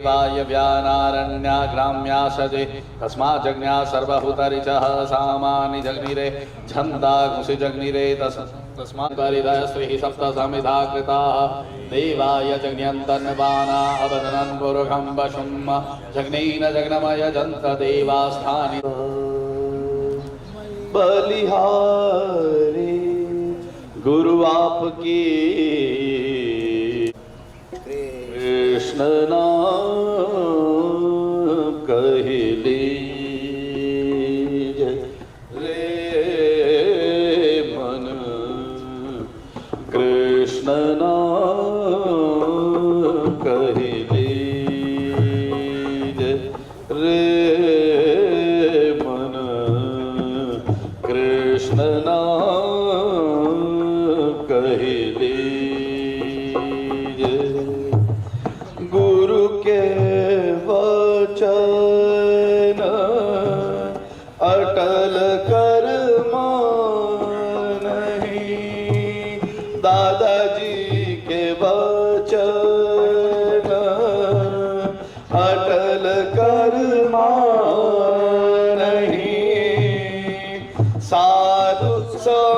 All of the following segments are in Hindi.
वाय व्यानारण्या ग्राम्या सजे तस्मात् जज्ञा सर्वभूतरिचः सामानि जग्निरे छन्दा घुसि जग्निरे तस्मात् परिदय स्त्रीः सप्त समिधा कृताः देवाय जज्ञन्तन्वाना अवदनन् पुरुषं वशुम् जग्नेन जग्नमय जन्त देवास्थानि बलिहारी गुरु आपकी कृष्ण नाम कहले रे मन कृष्ण नाम कहले रे मन कृष्ण नाम कहले गुरु के वचन अटल कर नहीं दादाजी के वचन अटल कर नहीं साधु समागम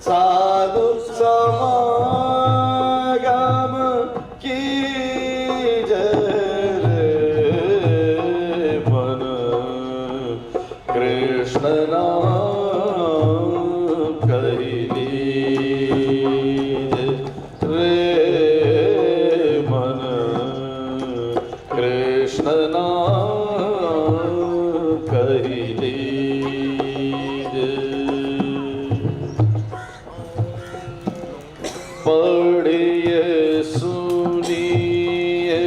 साधु समागम की जय मन कृष्ण नाम कहले रे मन कृष्ण नाम कहले पढ़िए सुनिए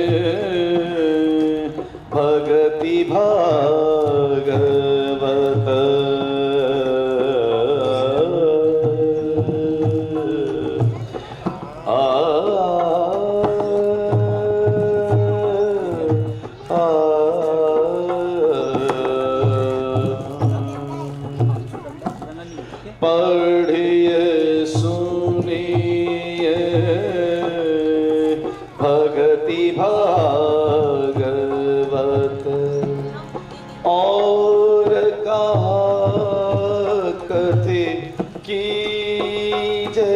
भगति भागवत पढ़िए सुनिए भगति भागवत और कहा कथे कीजे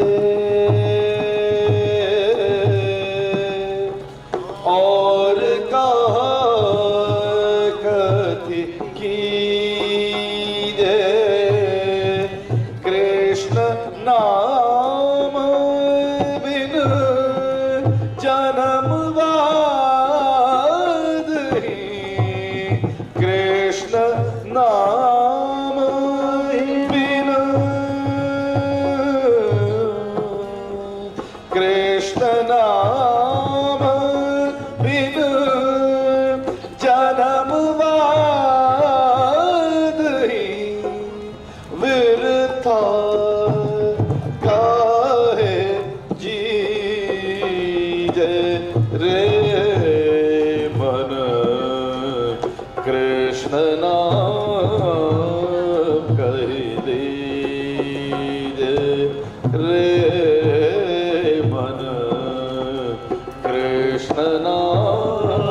और कहा कथे कीजे कृष्ण नाम बिन जन्म कृष्ण नाम बिन कृष्ण नाम बिन जन्म विरथा काहे जी रे मन कृष्ण नाम कहले रे मन कृष्ण नाम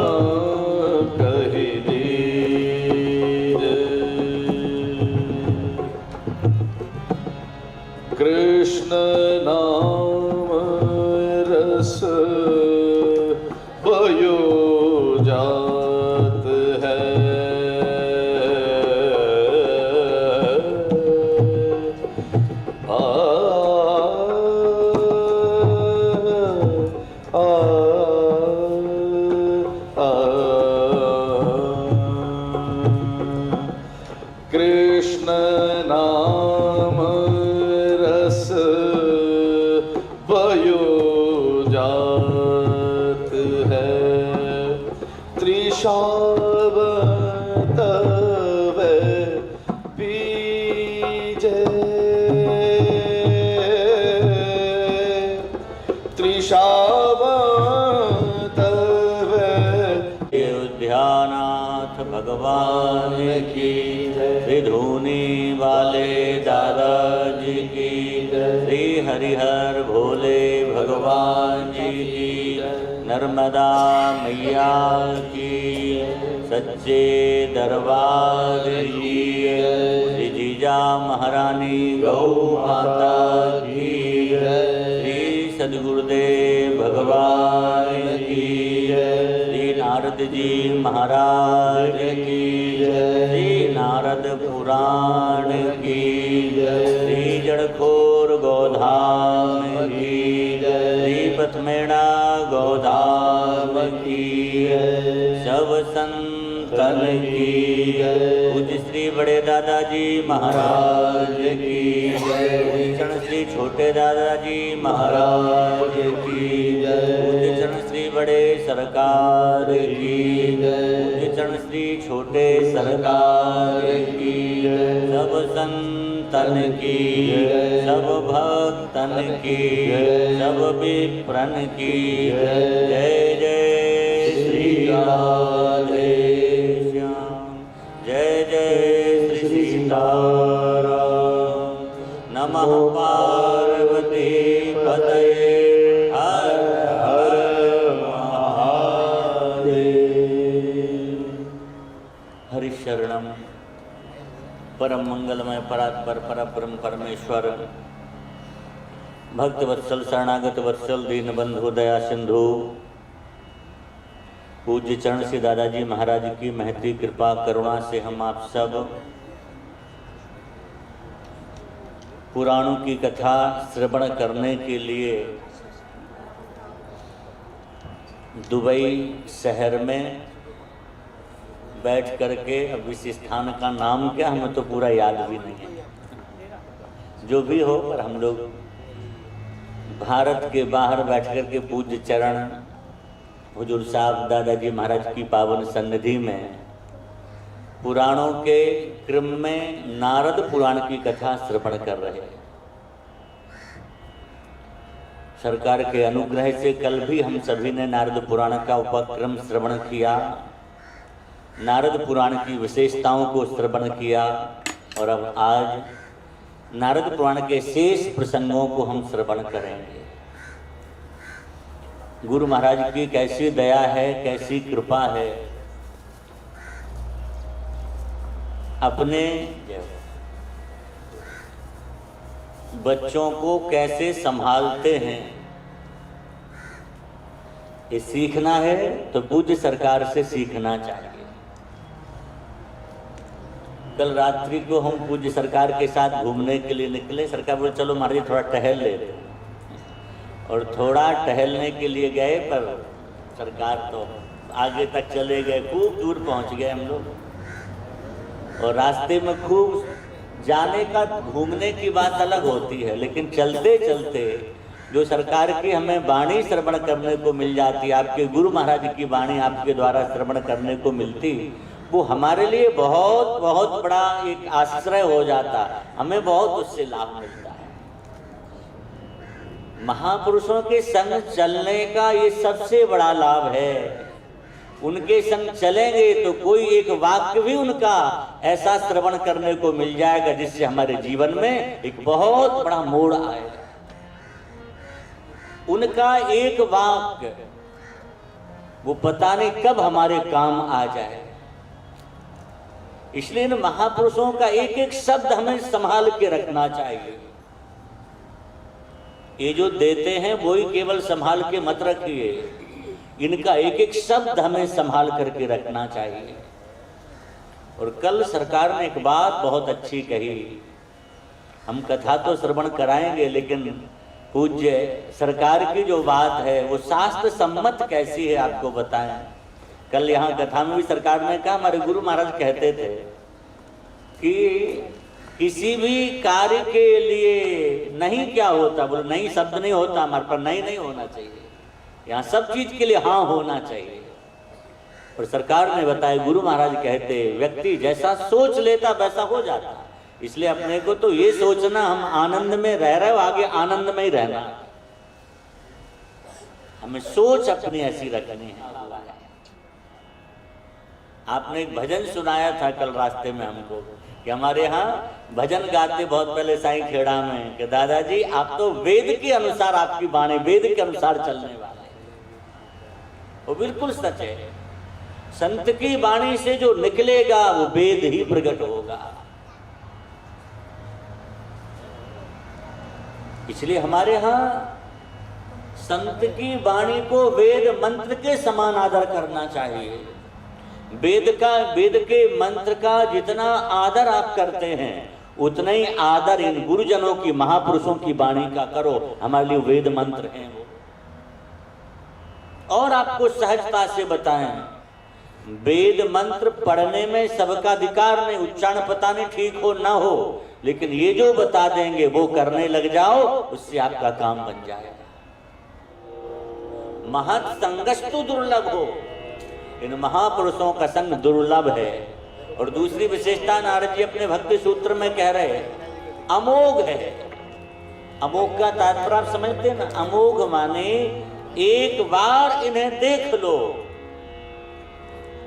कहले कृष्ण नाम रस भयो जात है कृष्ण नाम रस भयो जात है त्रिशावत पीजे त्रिशावत ध्यानाथ भगवान की विधुनी वाले दादाजी की श्री हरिहर भोले भगवान जी की, नर्मदा मैया की, सच्चे दरबार की, श्री जीजा महारानी गौ माता की, श्री सद्गुरुदेव भगवान की, श्री नारद जी महाराज की, श्री नारद पुराण की, श्री जड़खोर गोधाम की, श्री पथमेड़ा गोधाम की, सब संतन की, पूज्य श्री बड़े दादाजी महाराज की, पूज्य चरण श्री छोटे दादाजी महाराज की, पूज्य चरण श्री बड़े सरकार की, पूज्य चरण श्री छोटे सरकार की, सब संतन की, सब भक्तन की, सब विप्रन की, जय जय श्री राधे श्याम, जय जय श्री सीताराम, नमः पार्वती पतये, हर हर महादेव। हरिशरणम परम मंगलमय परात्पर परब्रह्म परमेश्वर, भक्त वत्सल शरणागत वत्सल दीन बंधु दया सिंधु, पूज्य चरण श्री दादाजी महाराज की महती कृपा करुणा से हम आप सब पुराणों की कथा श्रवण करने के लिए दुबई शहर में बैठ करके, अब इस स्थान का नाम क्या हमें तो पूरा याद भी नहीं है, जो भी हो, पर हम लोग भारत के बाहर बैठ करके पूज्य चरण हुजूर साहब दादाजी महाराज की पावन सन्निधि में पुराणों के क्रम में नारद पुराण की कथा श्रवण कर रहे हैं। सरकार के अनुग्रह से कल भी हम सभी ने नारद पुराण का उपक्रम श्रवण किया, नारद पुराण की विशेषताओं को श्रवण किया, और अब आज नारद पुराण के शेष प्रसंगों को हम श्रवण करेंगे। गुरु महाराज की कैसी दया है, कैसी कृपा है, अपने बच्चों को कैसे संभालते हैं, ये सीखना है तो पूज्य सरकार से सीखना चाहिए। कल रात्रि को हम पूज्य सरकार के साथ घूमने के लिए निकले, सरकार बोले चलो महाराज थोड़ा टहल लेते, और थोड़ा टहलने के लिए गए, पर सरकार तो आगे तक चले गए, खूब दूर पहुंच गए हम लोग, और रास्ते में खूब जाने का घूमने की बात अलग होती है, लेकिन चलते चलते जो सरकार की हमें वाणी श्रवण करने को मिल जाती, आपके गुरु महाराज की वाणी आपके द्वारा श्रवण करने को मिलती, वो हमारे लिए बहुत बहुत बड़ा एक आश्रय हो जाता, हमें बहुत उससे लाभ मिलता है। महापुरुषों के संग चलने का ये सबसे बड़ा लाभ है। उनके संग चलेंगे तो कोई एक वाक्य भी उनका ऐसा श्रवण करने को मिल जाएगा जिससे हमारे जीवन में एक बहुत बड़ा मोड़ आएगा। उनका एक वाक्य वो पता नहीं कब हमारे काम आ जाए, इसलिए इन महापुरुषों का एक एक शब्द हमें संभाल के रखना चाहिए। ये जो देते हैं वो ही केवल संभाल के मत रखिए, इनका एक एक शब्द हमें संभाल करके रखना चाहिए। और कल सरकार ने एक बात बहुत अच्छी कही, हम कथा तो श्रवण कराएंगे, लेकिन पूज्य सरकार की जो बात है वो शास्त्र सम्मत कैसी है आपको बताएं। कल यहाँ कथा में भी सरकार ने कहा, हमारे गुरु महाराज कहते थे कि किसी भी कार्य के लिए नहीं क्या होता, बोले नहीं शब्द नहीं होता हमारे पर, नहीं होना चाहिए, यहाँ सब चीज के लिए हाँ होना चाहिए। और सरकार ने बताया, गुरु महाराज कहते व्यक्ति जैसा सोच लेता वैसा हो जाता, इसलिए अपने को तो ये सोचना हम आनंद में रह रहे हो, आगे आनंद में ही रहना, हमें सोच अपनी ऐसी रखनी है। आपने एक भजन सुनाया था कल रास्ते में हमको कि हमारे यहाँ भजन गाते बहुत पहले साईं खेड़ा में कि दादाजी आप तो वेद के अनुसार आपकी वाणी वेद के अनुसार चलने वाले। वो बिल्कुल सच है। संत की वाणी से जो निकलेगा वो वेद ही प्रकट होगा। इसलिए हमारे यहाँ संत की वाणी को वेद मंत्र के समान आदर करना चाहिए। वेद के मंत्र का जितना आदर आप करते हैं उतना ही आदर इन गुरुजनों की महापुरुषों की वाणी का करो। हमारे लिए वेद मंत्र हैं वो। और आपको सहजता से बताएं, वेद मंत्र पढ़ने में सबका अधिकार नहीं। उच्चारण पता नहीं ठीक हो ना हो, लेकिन ये जो बता देंगे वो करने लग जाओ, उससे आपका काम बन जाएगा। महत् संगस्तु दुर्लभ हो, इन महापुरुषों का संग दुर्लभ है। और दूसरी विशेषता नारद जी अपने भक्ति सूत्र में कह रहे हैं अमोघ है। अमोघ का तात्पर्य आप समझते हैं ना? अमोघ माने एक बार इन्हें देख लो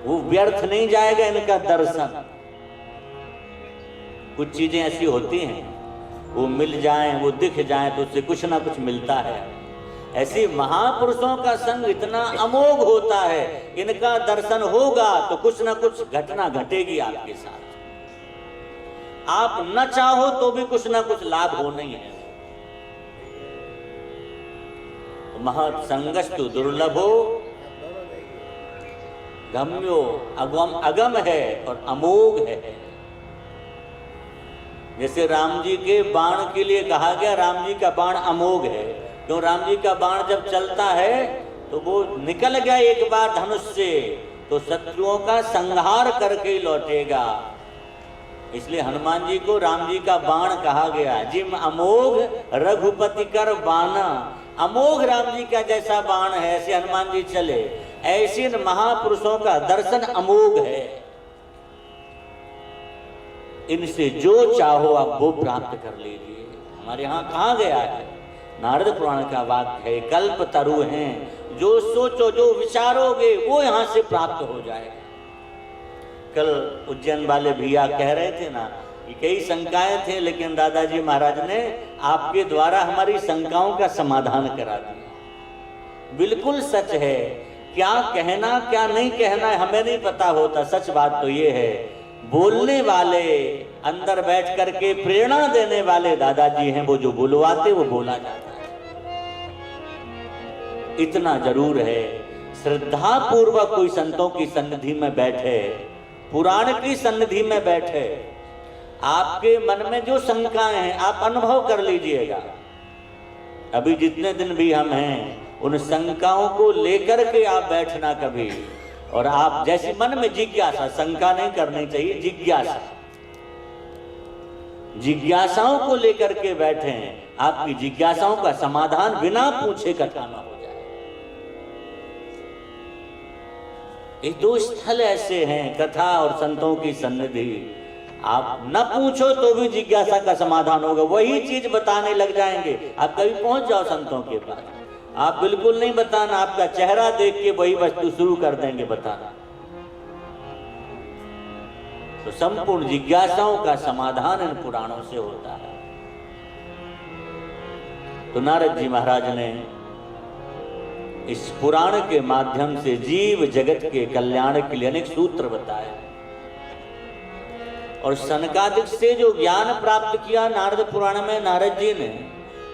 वो व्यर्थ नहीं जाएगा इनका दर्शन। कुछ चीजें ऐसी होती हैं वो मिल जाएं, वो दिख जाएं तो उससे कुछ ना कुछ मिलता है। ऐसी महापुरुषों का संग इतना अमोघ होता है, इनका दर्शन होगा तो कुछ ना कुछ घटना घटेगी आपके साथ। आप न चाहो तो भी कुछ ना कुछ लाभ होना ही है। तो महत् संगस्तु दुर्लभो गम्यो, अगम है और अमोघ है। जैसे राम जी के बाण के लिए कहा गया राम जी का बाण अमोघ है, क्यों? राम जी का बाण जब चलता है तो वो निकल गया एक बार धनुष से तो शत्रुओं का संहार करके ही लौटेगा। इसलिए हनुमान जी को राम जी का बाण कहा गया। जिम अमोघ रघुपति कर बाना, अमोघ राम जी का जैसा बाण है ऐसे हनुमान जी चले, ऐसे इन महापुरुषों का दर्शन अमोघ है। इनसे जो चाहो आप वो प्राप्त कर लीजिए। हमारे यहाँ कहा गया है, नारद पुराण का वाक्य है, कल्प तरु हैं, जो सोचो जो विचारोगे वो यहाँ से प्राप्त हो जाएगा। कल उज्जैन वाले भैया कह रहे थे ना कि कई शंकाएं थे, लेकिन दादाजी महाराज ने आपके द्वारा हमारी शंकाओं का समाधान करा दिया। बिल्कुल सच है। क्या कहना क्या नहीं कहना है हमें नहीं पता होता। सच बात तो ये है, बोलने वाले अंदर बैठ करके प्रेरणा देने वाले दादाजी हैं, वो जो बुलवाते वो बोला जाता है। इतना जरूर है, श्रद्धा पूर्वक कोई संतों की सन्निधि में बैठे, पुराण की सन्निधि में बैठे, आपके मन में जो शंकाएं हैं आप अनुभव कर लीजिएगा। अभी जितने दिन भी हम हैं उन शंकाओं को लेकर के आप बैठना कभी। और आप जैसे मन में जिज्ञासा, शंका नहीं करनी चाहिए, जिज्ञासा, जिज्ञासाओं को लेकर के बैठे, आपकी जिज्ञासाओं का समाधान बिना पूछे कथा न हो जाए। ये दो स्थल ऐसे हैं, कथा और संतों की सन्निधि। आप न पूछो तो भी जिज्ञासा का समाधान होगा, वही चीज बताने लग जाएंगे। आप कभी पहुंच जाओ संतों के पास, आप बिल्कुल नहीं बताना, आपका चेहरा देख के वही वस्तु शुरू कर देंगे बताना। तो संपूर्ण जिज्ञासाओं का समाधान इन पुराणों से होता है। तो नारद जी महाराज ने इस पुराण के माध्यम से जीव जगत के कल्याण के लिए अनेक सूत्र बताए। और सनकादिक से जो ज्ञान प्राप्त किया नारद पुराण में नारद जी ने,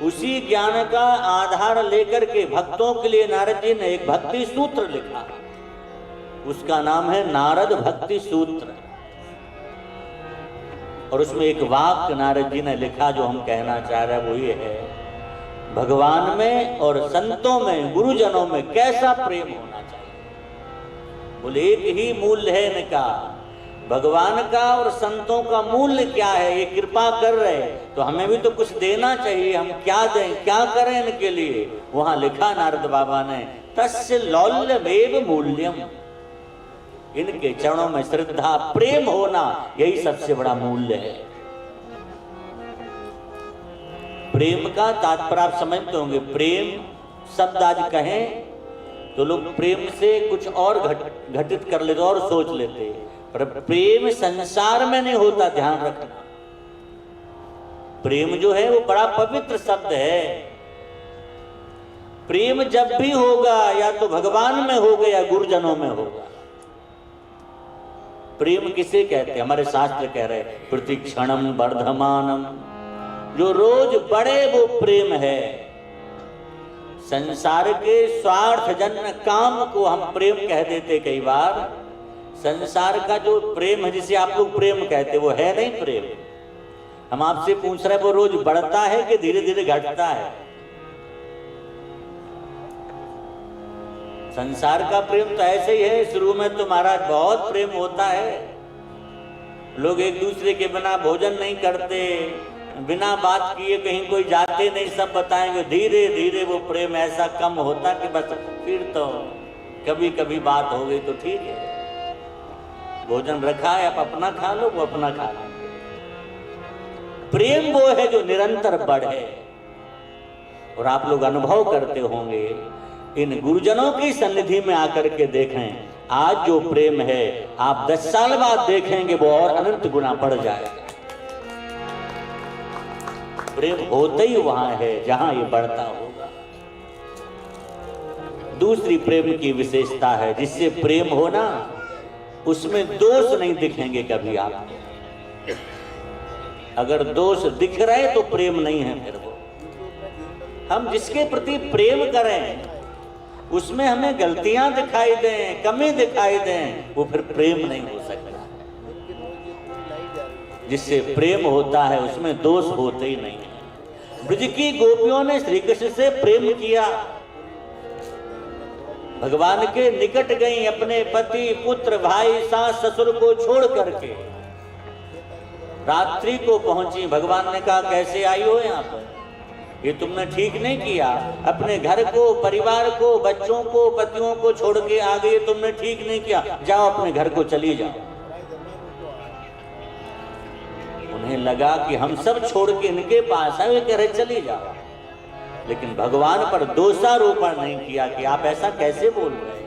उसी ज्ञान का आधार लेकर के भक्तों के लिए नारद जी ने एक भक्ति सूत्र लिखा। उसका नाम है नारद भक्ति सूत्र। और उसमें एक वाक्य नारद जी ने लिखा जो हम कहना चाह रहे हैं, वो ये है, भगवान में और संतों में, गुरुजनों में कैसा प्रेम होना चाहिए। बोले एक ही मूल्य है इनका, भगवान का और संतों का मूल्य क्या है। ये कृपा कर रहे तो हमें भी तो कुछ देना चाहिए, हम क्या दें, क्या करें इनके लिए। वहां लिखा नारद बाबा ने, तस्य लौल्यमेव मूल्यम, इनके चरणों में श्रद्धा प्रेम होना यही सबसे बड़ा मूल्य है। प्रेम का तात्पर्य आप समझते होंगे। प्रेम शब्द आज कहें तो लोग प्रेम से कुछ और घटित कर लेते और सोच लेते। पर प्रेम संसार में नहीं होता, ध्यान रखना। प्रेम जो है वो बड़ा पवित्र शब्द है। प्रेम जब भी होगा या तो भगवान में होगा या गुरुजनों में होगा। प्रेम किसे कहते हैं? हमारे शास्त्र कह रहे हैं प्रतिक्षणम वर्धमानम, जो रोज बढ़े वो प्रेम है। संसार के स्वार्थ जन्य काम को हम प्रेम कह देते कई बार। संसार का जो प्रेम है, जिसे आप लोग प्रेम कहते, वो है नहीं प्रेम। हम आपसे पूछ रहे हैं वो रोज बढ़ता है कि धीरे धीरे घटता है? संसार का प्रेम तो ऐसे ही है, शुरू में तो महाराज बहुत प्रेम होता है, लोग एक दूसरे के बिना भोजन नहीं करते, बिना बात किए कहीं कोई जाते नहीं, सब बताएंगे। धीरे धीरे वो प्रेम ऐसा कम होता कि बस फिर तो कभी कभी बात हो गई तो ठीक है, भोजन रखा है आप अपना खा लो, वो अपना खा लो। प्रेम वो है जो निरंतर बढ़े। और आप लोग अनुभव करते होंगे, इन गुरुजनों की सन्निधि में आकर के देखें, आज जो प्रेम है आप 10 साल बाद देखेंगे वो और अनंत गुना बढ़ जाएगा। प्रेम होता ही वहां है जहां ये बढ़ता होगा। दूसरी प्रेम की विशेषता है, जिससे प्रेम हो ना उसमें दोष नहीं दिखेंगे कभी आपको। अगर दोष दिख रहे तो प्रेम नहीं है। फिर वो हम जिसके प्रति प्रेम करें उसमें हमें गलतियां दिखाई दें, कमी दिखाई दें, वो फिर प्रेम नहीं हो सकता। जिससे प्रेम होता है उसमें दोष होते ही नहीं है। ब्रज की गोपियों ने श्री कृष्ण से प्रेम किया, भगवान के निकट गई, अपने पति पुत्र भाई सास ससुर को छोड़ करके रात्रि को पहुंची। भगवान ने कहा कैसे आई हो यहाँ पर, ये तुमने ठीक नहीं किया, अपने घर को, परिवार को, बच्चों को, पतियों को छोड़ के आ गए, तुमने ठीक नहीं किया, जाओ अपने घर को चली जाओ। उन्हें लगा कि हम सब छोड़ के इनके पास आए, कह रहे चली जाओ, लेकिन भगवान पर दोषारोपण नहीं किया कि आप ऐसा कैसे बोल रहे हैं।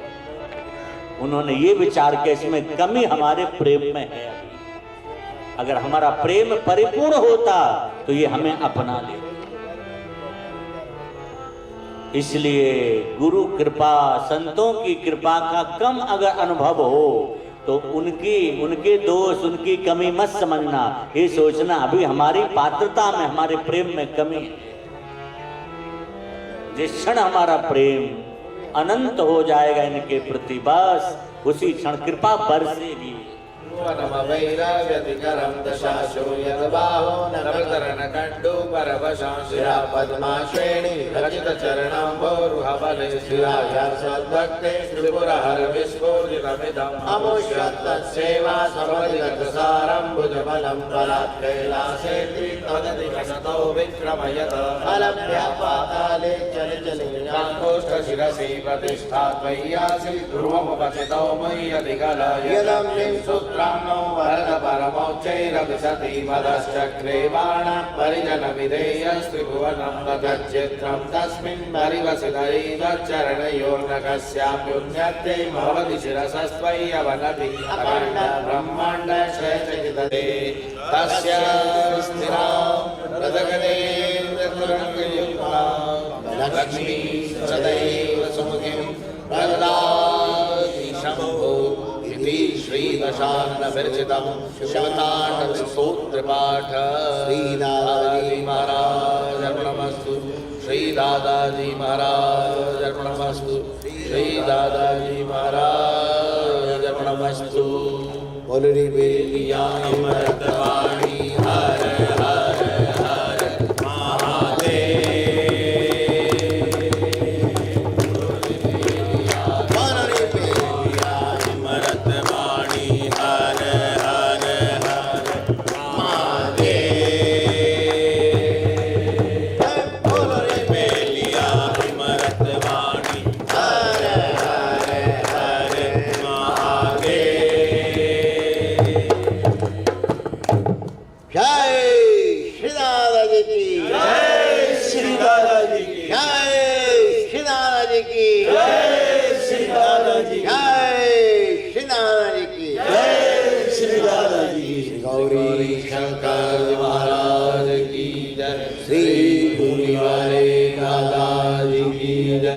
उन्होंने ये विचार किया इसमें कमी हमारे प्रेम में है। अगर हमारा प्रेम परिपूर्ण होता तो ये हमें अपना ले। इसलिए गुरु कृपा, संतों की कृपा का कम अगर अनुभव हो तो उनके दोष, उनकी कमी मत समझना, ये सोचना अभी हमारी पात्रता में, हमारे प्रेम में कमी है। जिस क्षण हमारा प्रेम अनंत हो जाएगा इनके प्रति, बस उसी क्षण कृपा बरसेगी। वैराग्यतिकरं दशाशो यद्बाहो नवतरण कंडो परवशांशिरा पद्माश्रेणी रचित चरणं भोरुहबले श्रीराजसद्भक्ते त्रिपुरहर विस्फोरितमिदं अमुष्यत्तत्सेवा समधिगतसारं भुजबलं बलात् कैलासे त्रितदधिकशतो विक्रमयत अलभ्यापाताले चलचलीनाङ्गोष्ठशिरसि प्रतिष्ठा त्वय्यासि ध्रुवमुपचितो मय्यधिकलयदं सूत्रान्नो वरद परमोच्चैरविशति मदश्चक्रे बाण परिजन विधेयस्त्रिभुवनं तच्चित्रं तस्मिन् परिवसितैवच्चरणयोर्नकस्याप्युन्नते भवति शिरसस्त्वय्यवनति अखण्ड ब्रह्माण्ड श्रेष्ठचितते तस्य स्थिरां रथगणेन्द्रतुरङ्गयुक्ता लक्ष्मी सदैव सुमुखीं प्रददाति शम्भो श्रीदशाननविरचितं शिवताण्डवस्तोत्रपाठ। श्रीदादाजी महाराज अर्पणमस्तु, श्रीदादाजी महाराज अर्पणमस्तु, श्रीदादाजी महाराज अर्पणमस्तु। बोलरी बेलिया अमृतवाणी हर हर हर महादेव। जय।